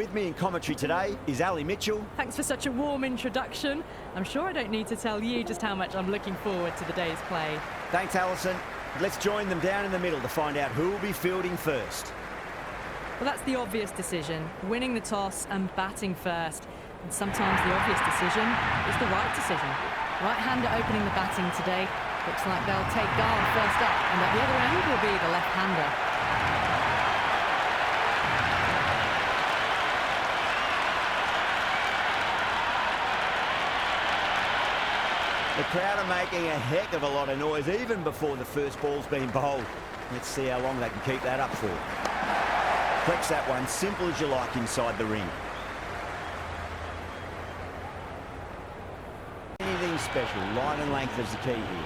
With me in commentary today is Ali Mitchell. Thanks for such a warm introduction. I'm sure I don't need to tell you just how much I'm looking forward to the day's play. Thanks, Alison. Let's join them down in the middle to find out who will be fielding first. Well, that's the obvious decision, winning the toss and batting first. And sometimes the obvious decision is the right decision. Right-hander opening the batting today. Looks like they'll take guard first up, and at the other end will be the left-hander. The crowd are making a heck of a lot of noise even before the first ball's been bowled. Let's see how long they can keep that up for. Flex that one, simple as you like inside the ring. Anything special, line and length is the key here.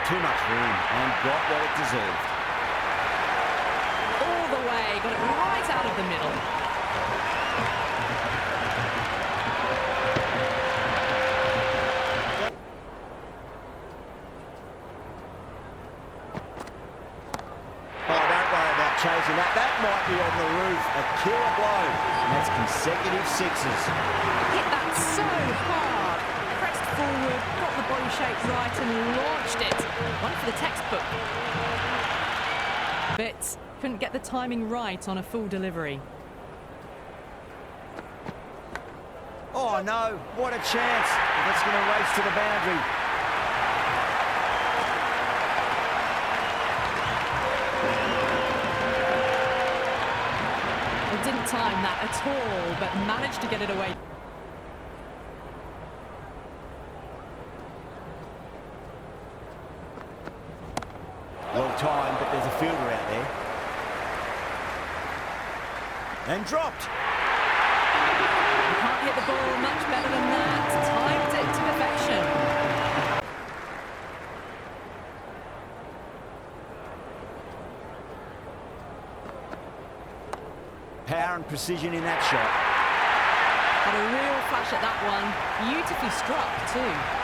Too much room and got what it deserved. All the way, got it right out of the middle. Oh, don't worry about chasing that. That might be on the roof. A killer blow. And that's consecutive sixes. Hit that so hard. Pressed forward, got the body shape right and launched it. One for the textbook. But couldn't get the timing right on a full delivery. Oh no, what a chance. That's going to race to the boundary. They didn't time that at all, but managed to get it away. Long time, but there's a fielder out there. And dropped. You can't hit the ball much better than that. Timed it to perfection. Power and precision in that shot. Had a real flash at that one. Beautifully struck too.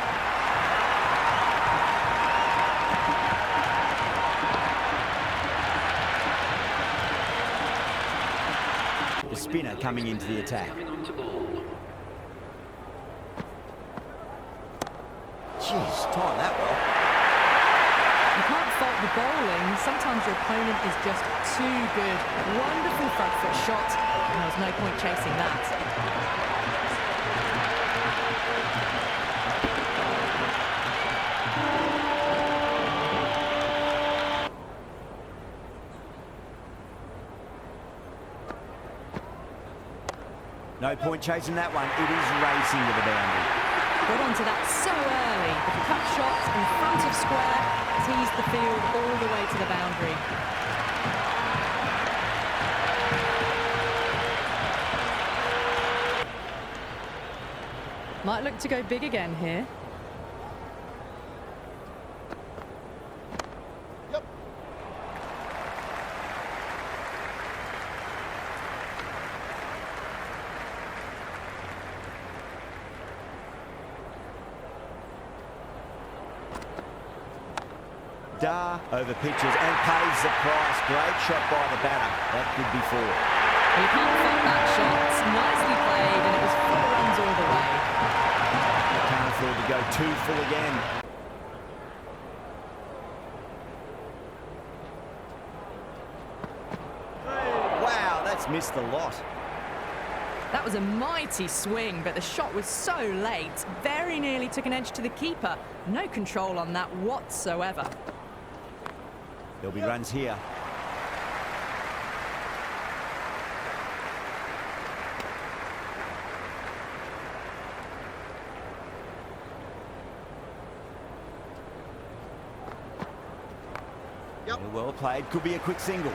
The spinner coming into the attack. Jeez, time that well. You can't fault the bowling. Sometimes your opponent is just too good. Wonderful front foot shot, and there's no point chasing that. No point chasing that one. It is racing to the boundary. Got onto that so early. The cut shot in front of square teased the field all the way to the boundary. Might look to go big again here. Dar over pitches and pays the price. Great shot by the batter. That could be four. You can't fault that shot. Nicely played, and it was 4 runs all the way. Can't afford to go too full again. Wow, that's missed the lot. That was a mighty swing, but the shot was so late. Very nearly took an edge to the keeper. No control on that whatsoever. There'll be runs here. Well played. Could be a quick single.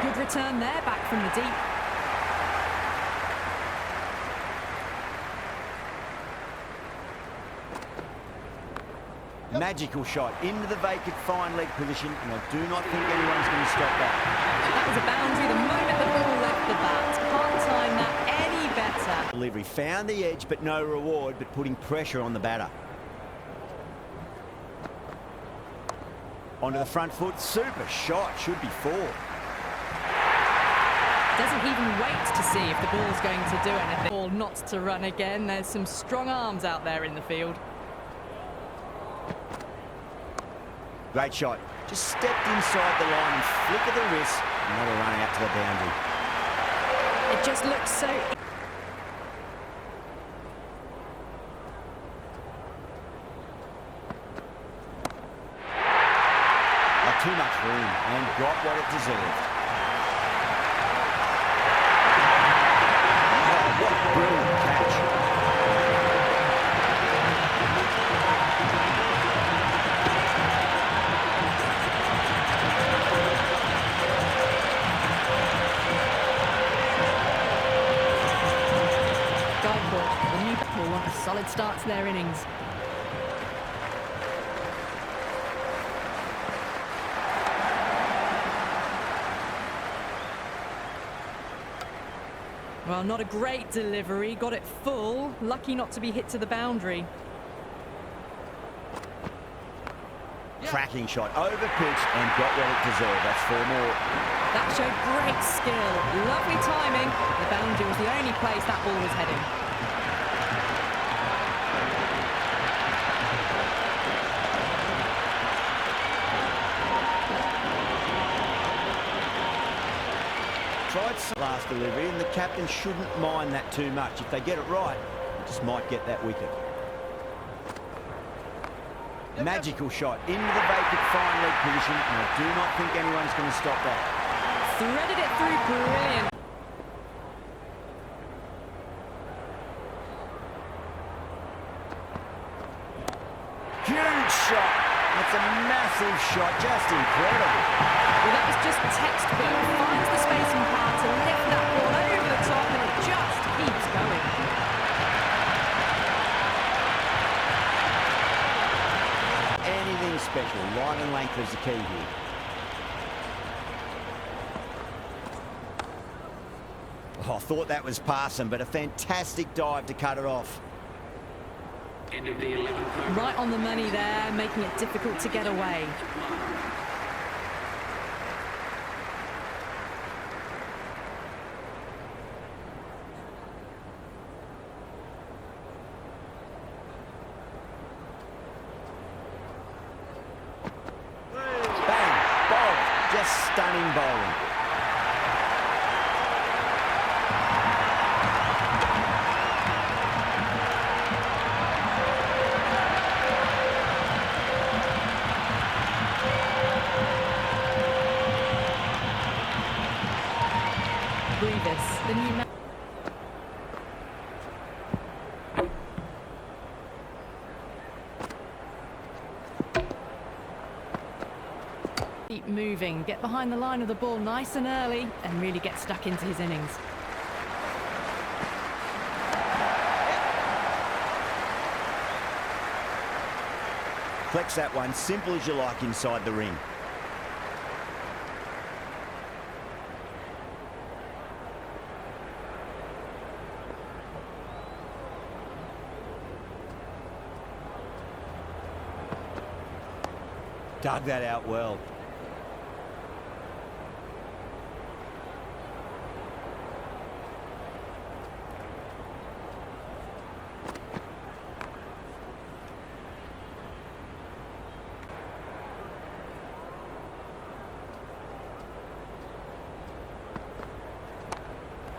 Good return there, back from the deep. Magical shot into the vacant fine leg position, and I do not think anyone's going to stop that. That was a boundary the moment the ball left the bat. Can't time that any better. Delivery found the edge, but no reward, but putting pressure on the batter. Onto the front foot, super shot, should be four. Doesn't even wait to see if the ball's going to do anything. Ball not to run again. There's some strong arms out there in the field. Great shot. Just stepped inside the line and flick of the wrist. Not a run out to the boundary. It just looks so... Too much room and got what it deserved. Oh, what a brilliant catch. Guideboard, the new ball want a solid start to their innings. Well, not a great delivery, got it full, lucky not to be hit to the boundary. Cracking shot, over pitch and got what it deserved. That's four more. That showed great skill, lovely timing. The boundary was the only place that ball was heading. Tried some last delivery, and the captain shouldn't mind that too much. If they get it right, they just might get that wicket. Magical shot into the vacant fine leg position, and I do not think anyone's going to stop that. Threaded it through, brilliant. Huge shot. That's a massive shot, just incredible. Well, that was just textbook. Finds the space and power to lift that ball over the top, and it just keeps going. Anything special, line and length is the key here. Oh, I thought that was passing, but a fantastic dive to cut it off. End of the 11th. Right on the money there, making it difficult to get away. Bang, bowled, just stunning bowling. Brevis, the new man. Keep moving, get behind the line of the ball nice and early, and really get stuck into his innings. Flex that one, simple as you like inside the ring. Dug that out well.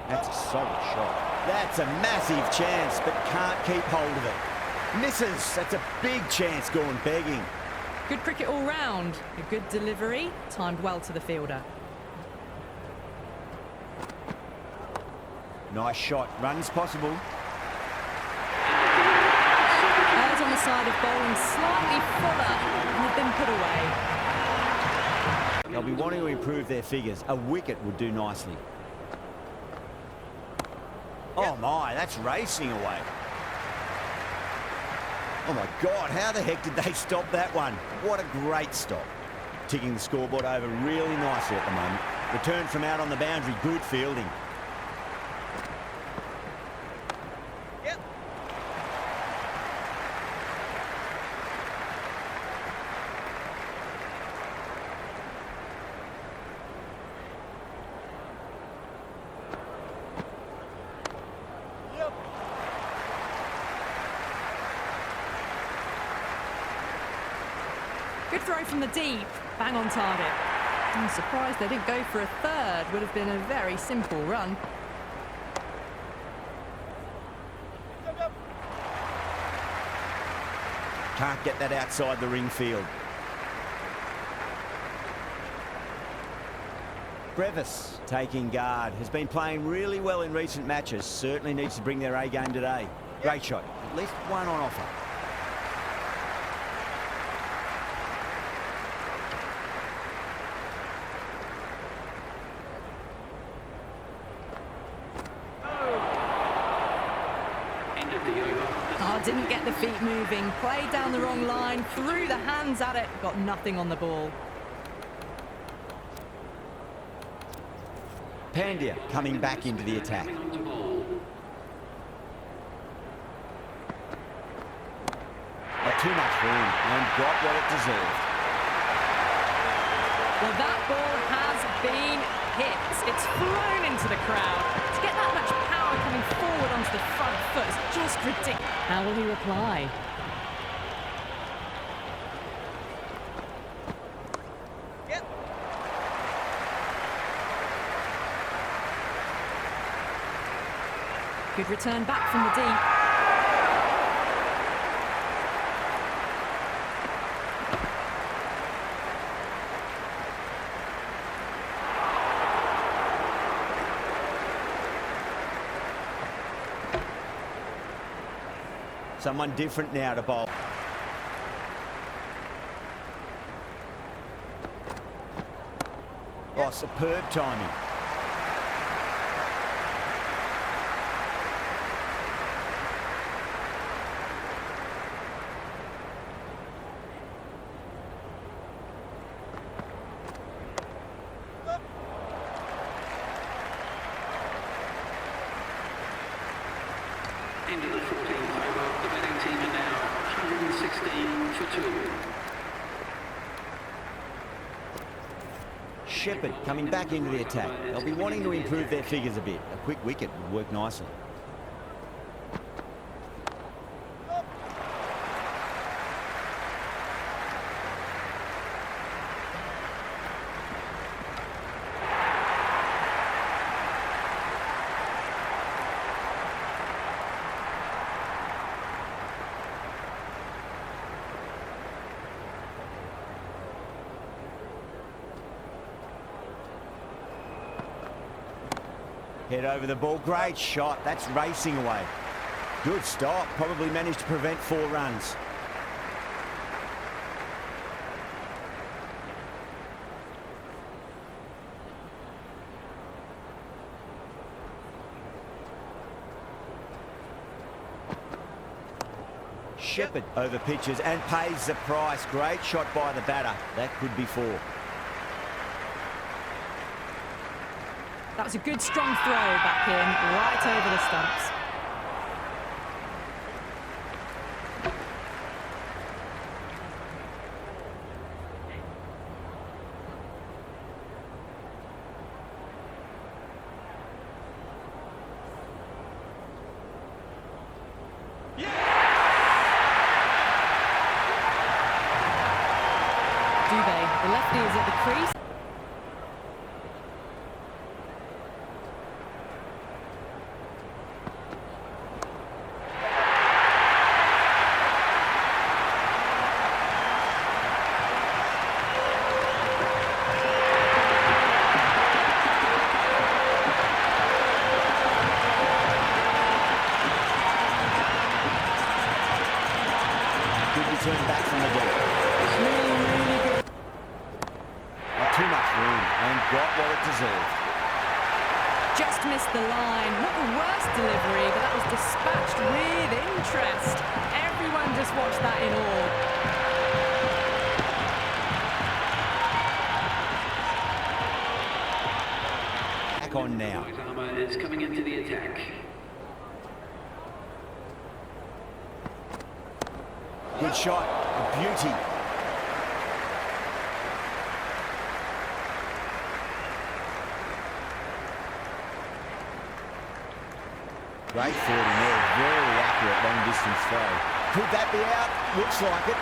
That's a solid shot. That's a massive chance, but can't keep hold of it. Misses. That's a big chance going begging. Good cricket all round. A good delivery, timed well to the fielder. Nice shot. Runs possible. Errs on the side of bowling slightly fuller and have been put away. They'll be wanting to improve their figures. A wicket would do nicely. Oh my, that's racing away. Oh my God, how the heck did they stop that one? What a great stop. Ticking the scoreboard over really nicely at the moment. Return from out on the boundary, good fielding. Good throw from the deep, bang on target. I'm surprised they didn't go for a third. Would have been a very simple run. Can't get that outside the ring field. Brevis taking guard. Has been playing really well in recent matches. Certainly needs to bring their A game today. Great shot. At least one on offer. Didn't get the feet moving, played down the wrong line, threw the hands at it, got nothing on the ball. Pandya coming back into the attack. Well, too much room and got what it deserved. Well, that ball has been hit. It's flown into the crowd. To get that much power coming forward onto the front foot is just ridiculous. How will he reply? Yep. Good return back from the deep. Someone different now to bowl. Oh, superb timing. Into the 14th over. The batting team are now 116 for 2. Shepherd coming back into the attack. They'll be wanting to improve their figures a bit. A quick wicket would work nicely. Head over the ball. Great shot. That's racing away. Good stop. Probably managed to prevent 4 runs. Shepherd over pitches and pays the price. Great shot by the batter. That could be 4. That was a good strong throw back in, right over the stumps. Dubé, the lefty is at the crease. Turn back from the deck. Really good. Not too much room and got what it deserved. just missed the line. Not the worst delivery, but that was dispatched with interest. Everyone just watched that in awe. On now. Is coming into the attack. Good shot, a beauty. Great fielding there, very accurate long distance throw. Could that be out? Looks like it.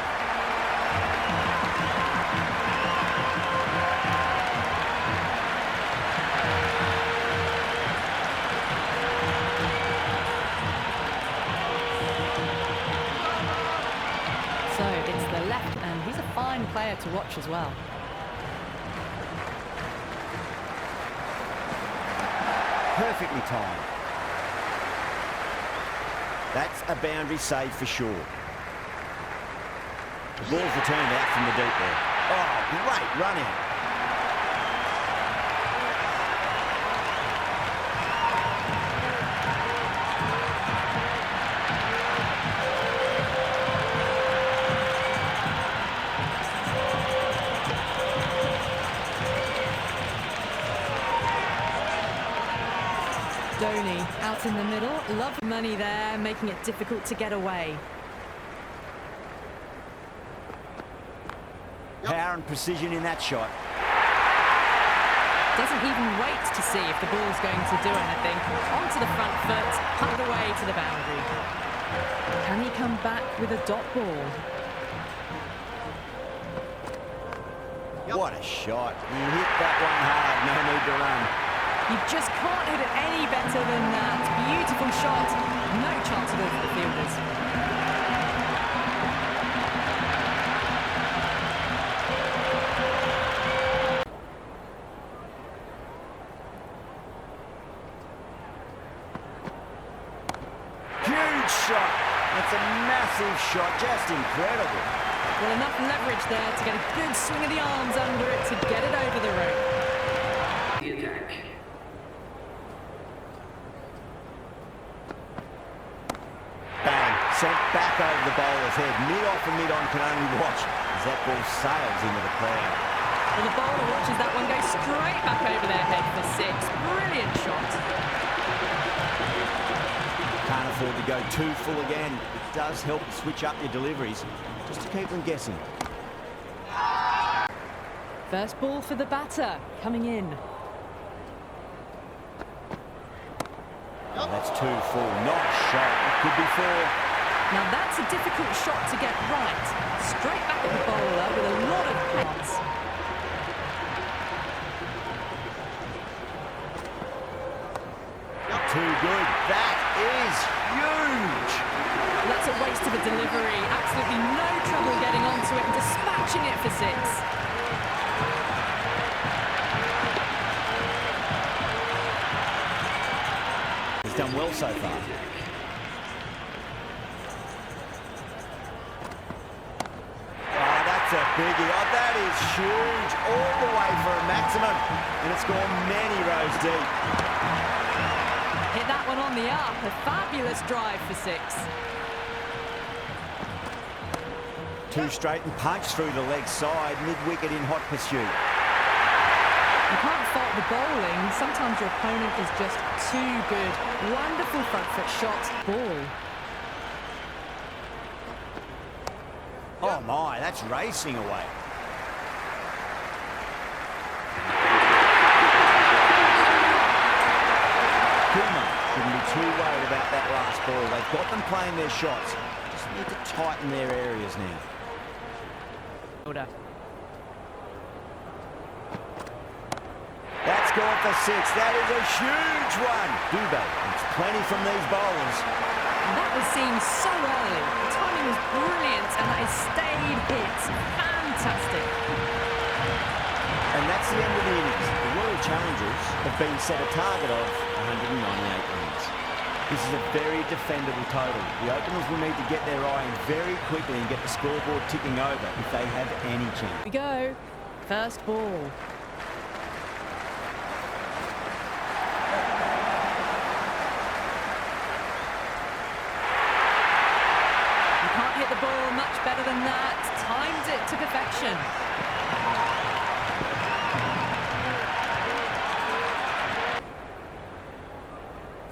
So it's the left, and he's a fine player to watch as well. Perfectly timed. That's a boundary save for sure. The ball's returned out from the deep there. Oh, great run out. Dhoni out in the middle, lovely money there, making it difficult to get away. Power and precision in that shot. Doesn't even wait to see if the ball's going to do anything. Onto the front foot, pumped away to the boundary. Can he come back with a dot ball? What a shot. He hit that one hard, no need to run. You just can't hit it any better than that. Beautiful shot. No chance at all for the fielders. Huge shot. That's a massive shot, just incredible. Well, enough leverage there to get a good swing of the arms under it to get it over the rope. The attack. Bang, sent back over the bowler's head. Mid-off and mid-on can only watch as that ball sails into the crowd. Well, the bowler watches that one go straight back over their head for six. Brilliant shot. Can't afford to go too full again. It does help switch up your deliveries, just to keep them guessing. First ball for the batter, coming in. Oh, that's too full. Nice shot. It could be four. Now that's a difficult shot to get right. Straight back at the bowler with a lot of pace. Too good. That is huge. That's a waste of a delivery. Absolutely no trouble getting onto it and dispatching it for six. He's done well so far. Oh, that's a biggie. Oh, that is huge. All the way for a maximum. And it's gone many rows deep. Hit that one on the up. A fabulous drive for six. Two straight and punch through the leg side, mid-wicket in hot pursuit. You can't fault the bowling. Sometimes your opponent is just too good. Wonderful front foot shot. Ball. Oh my, that's racing away. Kuma shouldn't be too worried about that last ball. They've got them playing their shots. Just need to tighten their areas now. That's gone for six. That is a huge one. Dubé gets plenty from these bowlers. And that was seen so early. The timing was brilliant and that is stayed hit. Fantastic. And that's the end of the innings. The Royal Challengers have been set a target of 198 runs. This is a very defendable total. The openers will need to get their eye in very quickly and get the scoreboard ticking over if they have any chance. Here we go. First ball. perfection.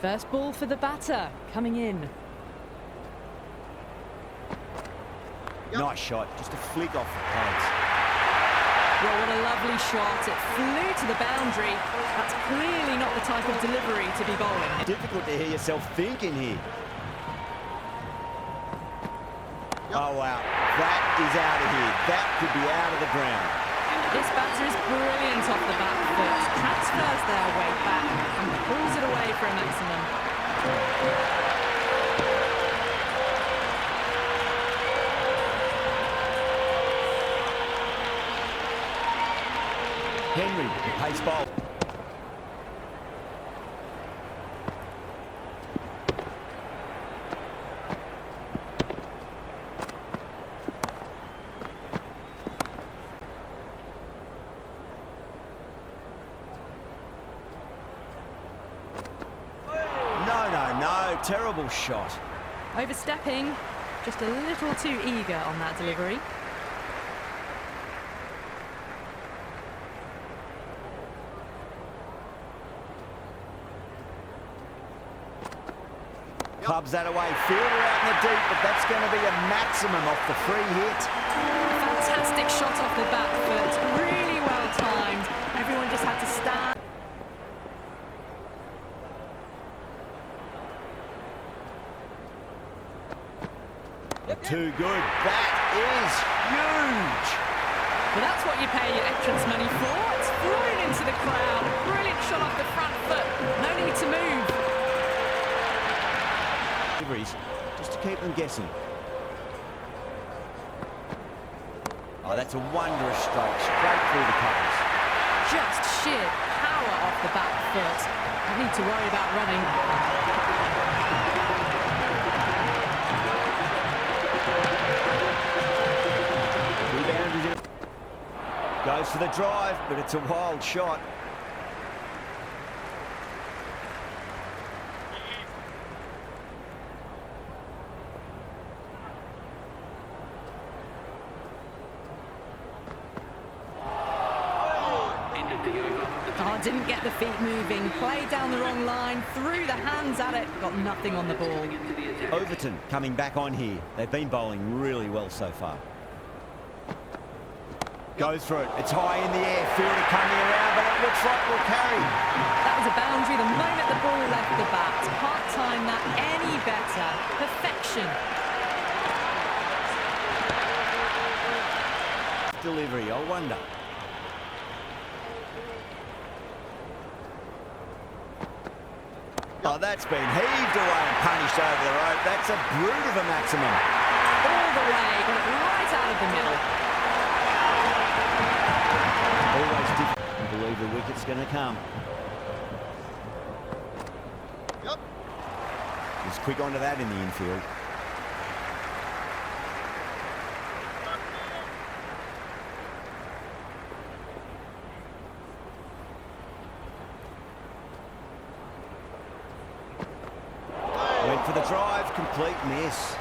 First ball for the batter, coming in. Nice shot, just a flick off the pads. Well, what a lovely shot. It flew to the boundary. That's clearly not the type of delivery to be bowling. Difficult to hear yourself thinking here. Oh, wow. That is out of here. That could be out of the ground. This batter is brilliant off the back foot. Transfers their weight back and pulls it away for a maximum. Henry, pace bowl. No, terrible shot. Overstepping, just a little too eager on that delivery. Clubs that away, fielder out in the deep, but that's going to be a maximum off the free hit. Fantastic shot off the back foot, really well timed. Everyone just had to stand. Too good. That is huge. Well, that's what you pay your entrance money for. It's flown into the crowd. A brilliant shot off the front foot. No need to move. Just to keep them guessing. Oh, that's a wondrous stroke. Straight through the covers. Just sheer power off the back foot. No need to worry about running. Goes for the drive, but it's a wild shot. Oh, didn't get the feet moving. Played down the wrong line, threw the hands at it, got nothing on the ball. Overton coming back on here. They've been bowling really well so far. Goes for it. It's high in the air. Fielder coming around, but it looks like we'll carry. That was a boundary the moment the ball left the bat. Can't time that any better. Perfection. Delivery, I wonder. Oh, that's been heaved away and punished over the rope. That's a brute of a maximum. All the way, got it right out of the middle. Always difficult to believe the wicket's going to come. Yep. He's quick onto that in the infield. Went for the drive, complete miss.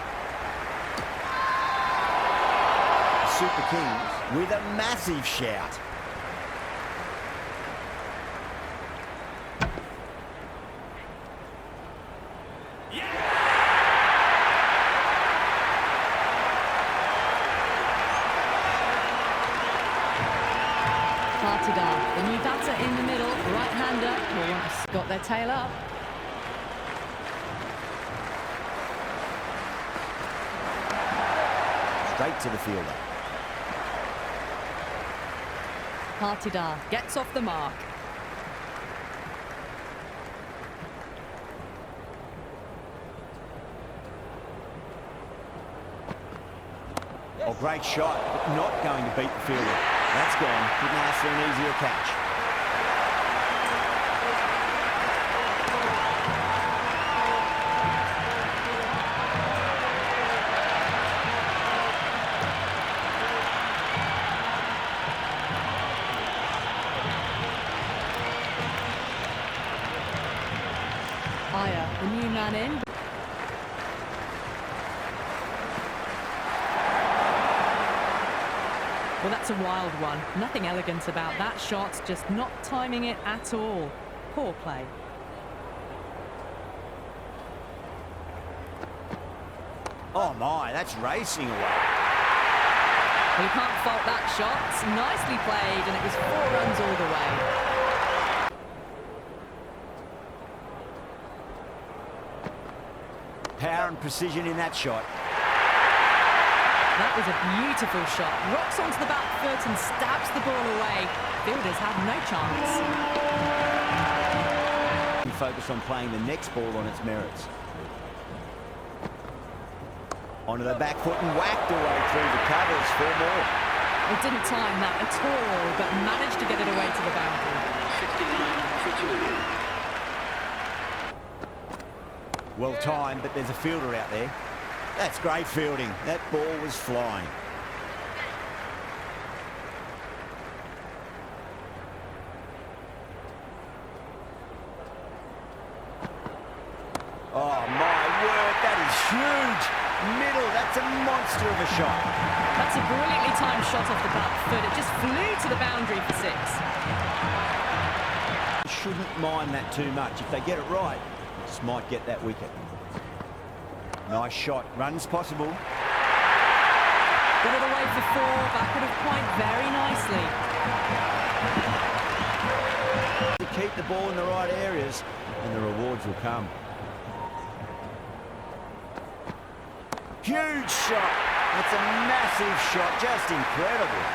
Super Kings with a massive shout. The new batter in the middle, right-hander, will want to got their tail up. Straight to the fielder. Partidar gets off the mark. Oh, great shot, but not going to beat the fielder. That's gone. Couldn't ask for an easier catch. Aya, the new man in. Well, that's a wild one. Nothing elegant about that shot, just not timing it at all. Poor play. Oh my, that's racing away. Well, you can't fault that shot. Nicely played, and it was 4 runs all the way. Power and precision in that shot. That was a beautiful shot. Rocks onto the back foot and stabs the ball away. Fielders have no chance. Focus on playing the next ball on its merits. Onto the back foot and whacked away through the covers. 4 more. It didn't time that at all, but managed to get it away to the boundary. 69 for 2. Well timed, but there's a fielder out there. That's great fielding. That ball was flying. Oh my word, that is huge. Middle, that's a monster of a shot. That's a brilliantly timed shot off the back foot. It just flew to the boundary for 6. Shouldn't mind that too much. If they get it right, just might get that wicket. Nice shot. Runs possible. Got it away for 4. Backward of point very nicely. To keep the ball in the right areas, and the rewards will come. Huge shot. That's a massive shot. Just incredible.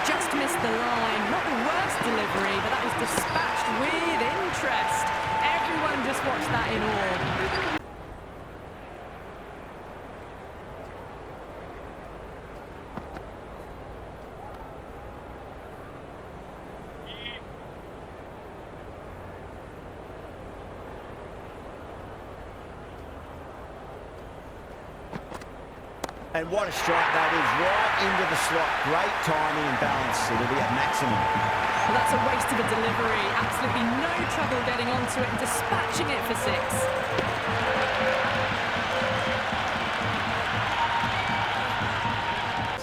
Just missed the line. Not the worst delivery, but that was dispatched with interest. Everyone just watched that in awe. And what a strike that is, right into the slot. Great timing and balance. It'll be at maximum. Well, that's a waste of a delivery. Absolutely no trouble getting onto it and dispatching it for 6.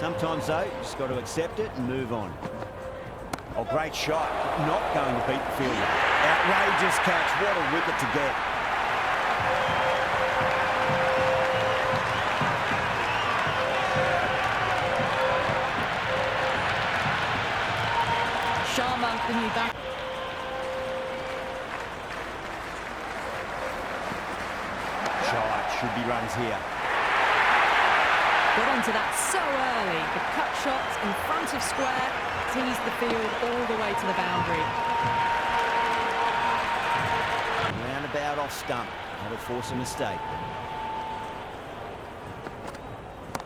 Sometimes, though, you just got to accept it and move on. Oh, great shot. Not going to beat the fielder. Outrageous catch. What a wicket to get. The new back. Shot. Should be runs here. Got onto that so early. The cut shot in front of square teased the field all the way to the boundary. Roundabout off stump. That'll force a mistake.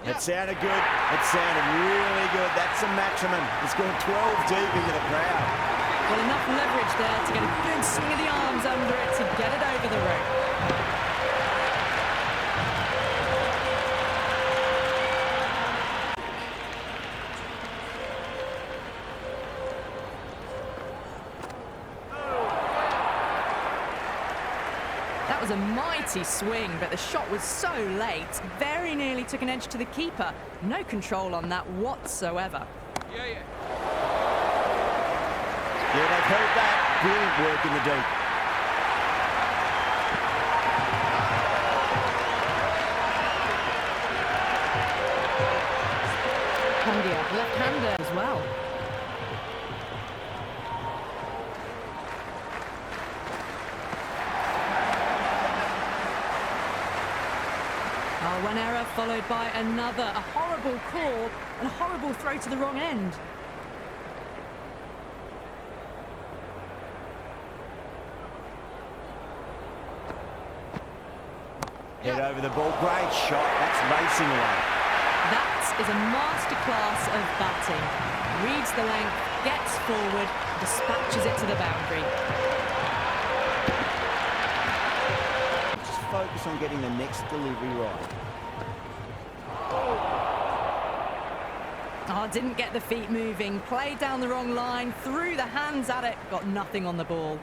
That sounded good. It sounded really good. That's a maximum. It's gone 12 deep into the crowd. Well, enough leverage there to get a good swing of the arms under it to get it over the rope. That was a mighty swing, but the shot was so late. Very nearly took an edge to the keeper. No control on that whatsoever. Yeah, they've held that. Brilliant work in the deep. Pandya, left-hander as well. One error followed by another. A horrible call and a horrible throw to the wrong end. Head over the ball. Great shot. That's racing away. That is a masterclass of batting. Reads the length, gets forward, dispatches it to the boundary. Just focus on getting the next delivery right. Oh, didn't get the feet moving. Played down the wrong line, threw the hands at it, got nothing on the ball.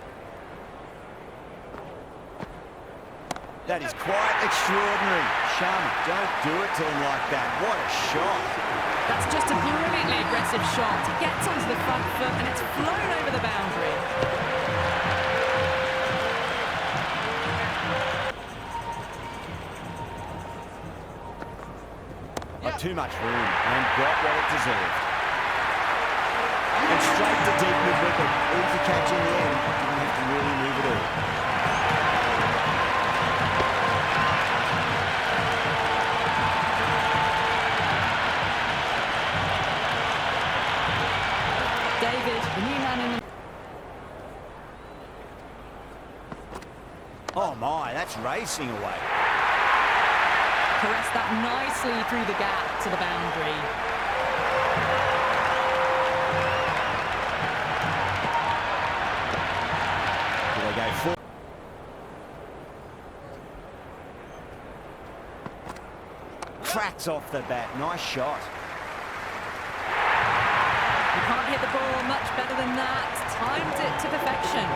That is quite extraordinary. Sharma, don't do it to him like that. What a shot. That's just a brilliantly aggressive shot. It gets onto the front foot and it's flown over the boundary. Not too much room and got what it deserved. And straight to deep mid-wicket. Easy catch in the end. Didn't have to really move it all. David, the new man in the... Oh my, that's racing away. Caressed that nicely through the gap to the boundary. Here they go full. Cracks off the bat. Nice shot. You can't hit the ball much better than that. Timed it to perfection.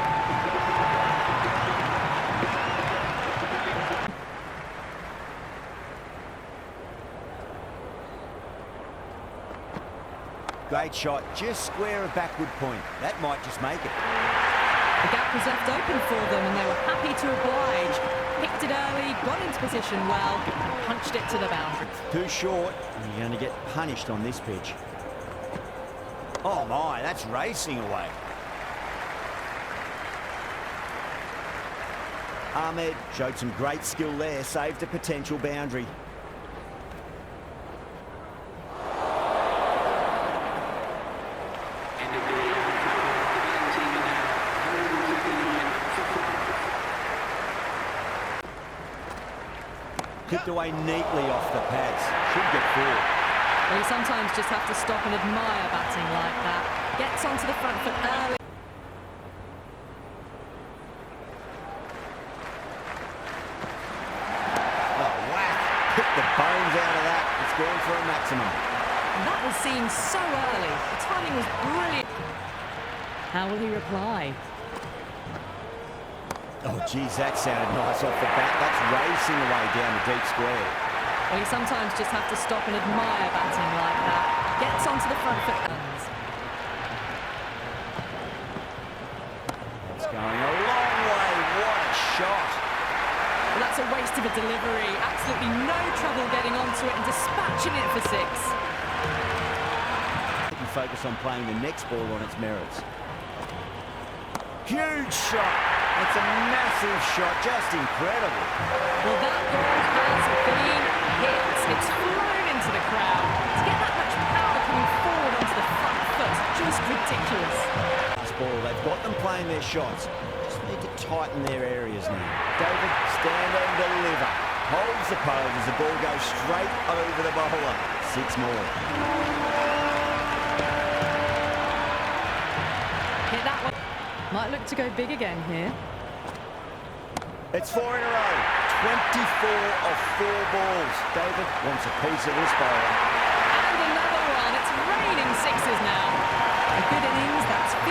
Great shot, just square of backward point. That might just make it. The gap was left open for them and they were happy to oblige. Picked it early, got into position well, and punched it to the boundary. Too short, and you're going to get punished on this pitch. Oh my, that's racing away. Ahmed showed some great skill there, saved a potential boundary. End of the betting team are now 159 for 5. Kicked away neatly off the pads. Should get forward. Well, you sometimes just have to stop and admire batting like that. Gets onto the front foot early. Oh, whack. Hit the bones out of that. It's gone for a maximum. And that was seen so early. The timing was brilliant. How will he reply? Oh, geez, that sounded nice off the bat. That's racing away down the deep square. Well, you sometimes just have to stop and admire batting like that. Gets onto the front foot. It's going a long way. What a shot. Well, that's a waste of a delivery. Absolutely no trouble getting onto it and dispatching it for six. You focus on playing the next ball on its merits. Huge shot. It's a massive shot. Just incredible. Well, that ball has been hit. It's flown into the crowd. To get that much power coming forward onto the front foot, just ridiculous. Last ball, they've got them playing their shots. Just need to tighten their areas now. David, stand and deliver. Holds the pose as the ball goes straight over the bowler. Six more. Hit that one. Might look to go big again here. It's four in a row. 24 of 4 balls. David wants a piece of this bowler. And another one. It's raining sixes now. A good innings, that's 50.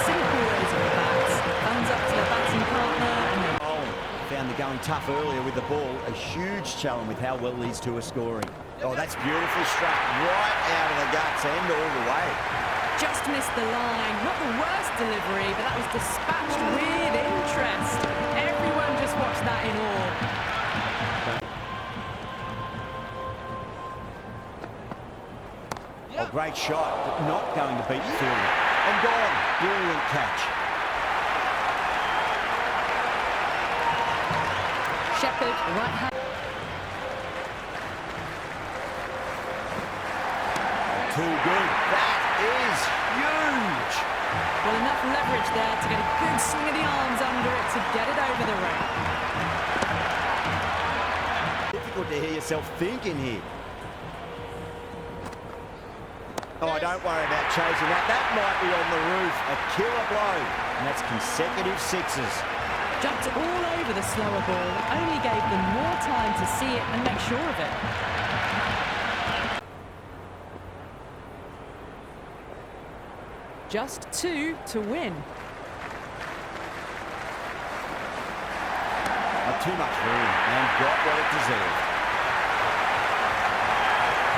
Simple rows of the bats. Thumbs up to the batting partner. And then Found the going tough earlier with the ball. A huge challenge with how well these two are scoring. Oh, that's beautiful struck right out of the guts and all the way. just missed the line. Not the worst delivery, but that was dispatched with interest. Everyone just watched that in awe. Oh, great shot, but not going to beat the fielder. And gone. Brilliant catch. Shepherd, right hand. Too good. That is huge. Well, enough leverage there to get a good swing of the arms under it to get it over the rope. Difficult to hear yourself thinking here. Oh, don't worry about chasing that. That might be on the roof. A killer blow. And that's consecutive sixes. Jumped all over the slower ball. Only gave them more time to see it and make sure of it. Just 2 to win. Not too much room and got what it deserved.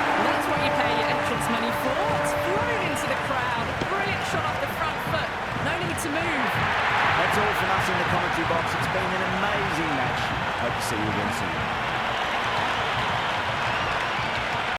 Well, that's what you pay your fought, flew into the crowd. A brilliant shot off the front foot. No need to move. That's all from us in the commentary box. It's been an amazing match. Hope to see you again soon.